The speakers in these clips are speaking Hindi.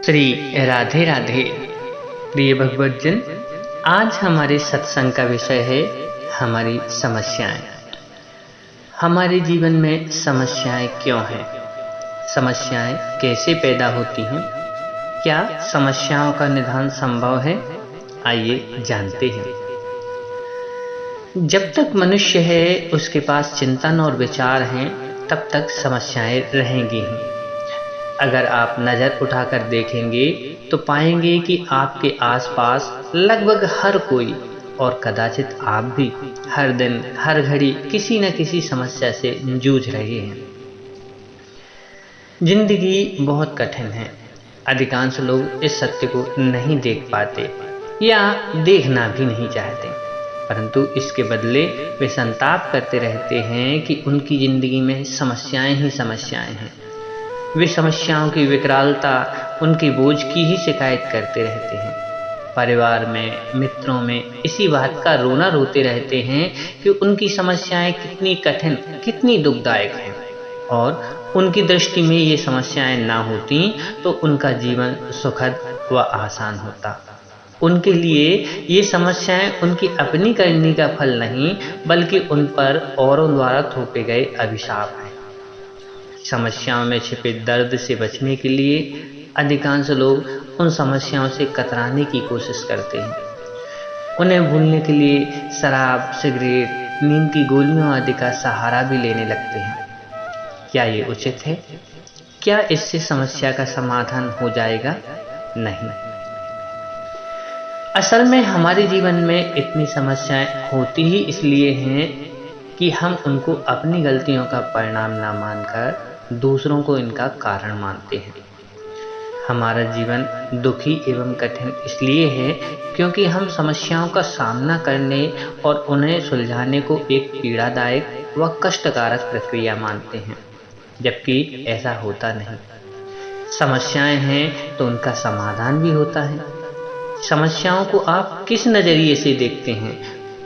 श्री राधे राधे। प्रिय भगवतजन, आज हमारे सत्संग का विषय है हमारी समस्याएं। हमारे जीवन में समस्याएं क्यों हैं? समस्याएं कैसे पैदा होती हैं? क्या समस्याओं का निदान संभव है? आइए जानते हैं। जब तक मनुष्य है उसके पास चिंतन और विचार हैं, तब तक समस्याएं रहेंगी ही। अगर आप नज़र उठाकर देखेंगे तो पाएंगे कि आपके आसपास लगभग हर कोई, और कदाचित आप भी, हर दिन हर घड़ी किसी न किसी समस्या से जूझ रहे हैं। जिंदगी बहुत कठिन है। अधिकांश लोग इस सत्य को नहीं देख पाते या देखना भी नहीं चाहते, परंतु इसके बदले वे संताप करते रहते हैं कि उनकी जिंदगी में समस्याएं ही समस्याएं हैं। वे समस्याओं की विकरालता, उनके बोझ की ही शिकायत करते रहते हैं। परिवार में, मित्रों में इसी बात का रोना रोते रहते हैं कि उनकी समस्याएं कितनी कठिन, कितनी दुखदायक हैं, और उनकी दृष्टि में ये समस्याएं ना होती तो उनका जीवन सुखद व आसान होता। उनके लिए ये समस्याएं उनकी अपनी करनी का फल नहीं, बल्कि उन पर औरों द्वारा थोपे गए अभिशाप हैं। समस्याओं में छिपे दर्द से बचने के लिए अधिकांश लोग उन समस्याओं से कतराने की कोशिश करते हैं। उन्हें भूलने के लिए शराब, सिगरेट, नींद की गोलियों आदि का सहारा भी लेने लगते हैं। क्या ये उचित है? क्या इससे समस्या का समाधान हो जाएगा? नहीं। असल में हमारे जीवन में इतनी समस्याएं होती ही इसलिए हैं कि हम उनको अपनी गलतियों का परिणाम ना मानकर दूसरों को इनका कारण मानते हैं। हमारा जीवन दुखी एवं कठिन इसलिए है क्योंकि हम समस्याओं का सामना करने और उन्हें सुलझाने को एक पीड़ादायक व कष्टकारक प्रक्रिया मानते हैं, जबकि ऐसा होता नहीं। समस्याएं हैं तो उनका समाधान भी होता है। समस्याओं को आप किस नज़रिए से देखते हैं,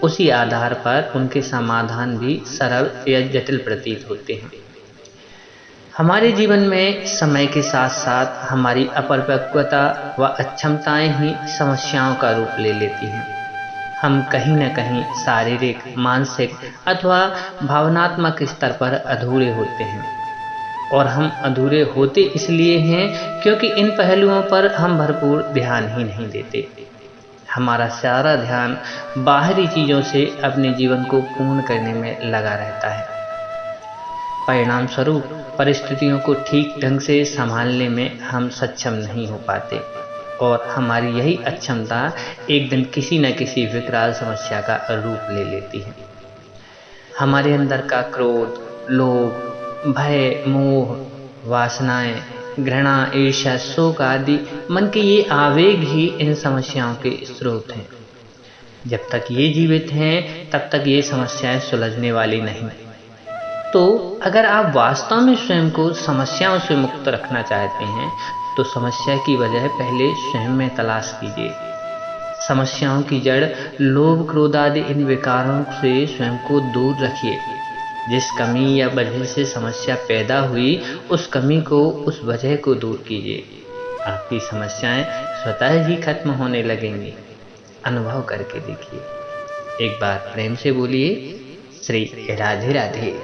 उसी आधार पर उनके समाधान भी सरल या जटिल प्रतीत होते हैं। हमारे जीवन में समय के साथ साथ हमारी अपरिपक्वता व अक्षमताएं ही समस्याओं का रूप ले लेती हैं। हम कहीं न कहीं शारीरिक, मानसिक अथवा भावनात्मक स्तर पर अधूरे होते हैं, और हम अधूरे होते इसलिए हैं क्योंकि इन पहलुओं पर हम भरपूर ध्यान ही नहीं देते। हमारा सारा ध्यान बाहरी चीज़ों से अपने जीवन को पूर्ण करने में लगा रहता है। परिणाम स्वरूप परिस्थितियों को ठीक ढंग से संभालने में हम सक्षम नहीं हो पाते, और हमारी यही अक्षमता एक दिन किसी न किसी विकराल समस्या का रूप ले लेती है। हमारे अंदर का क्रोध, लोभ, भय, मोह, वासनाएं, घृणा, ईर्ष्या, शोक आदि मन के ये आवेग ही इन समस्याओं के स्रोत हैं। जब तक ये जीवित हैं, तब तक ये समस्याएं सुलझने वाली नहीं। तो अगर आप वास्तव में स्वयं को समस्याओं से मुक्त रखना चाहते हैं, तो समस्या की वजह पहले स्वयं में तलाश कीजिए। समस्याओं की जड़ लोभ, क्रोध आदि इन विकारों से स्वयं को दूर रखिए। जिस कमी या वजह से समस्या पैदा हुई, उस कमी को, उस वजह को दूर कीजिए। आपकी समस्याएं स्वतः ही खत्म होने लगेंगी। अनुभव करके देखिए। एक बार प्रेम से बोलिए, श्री राधे राधे।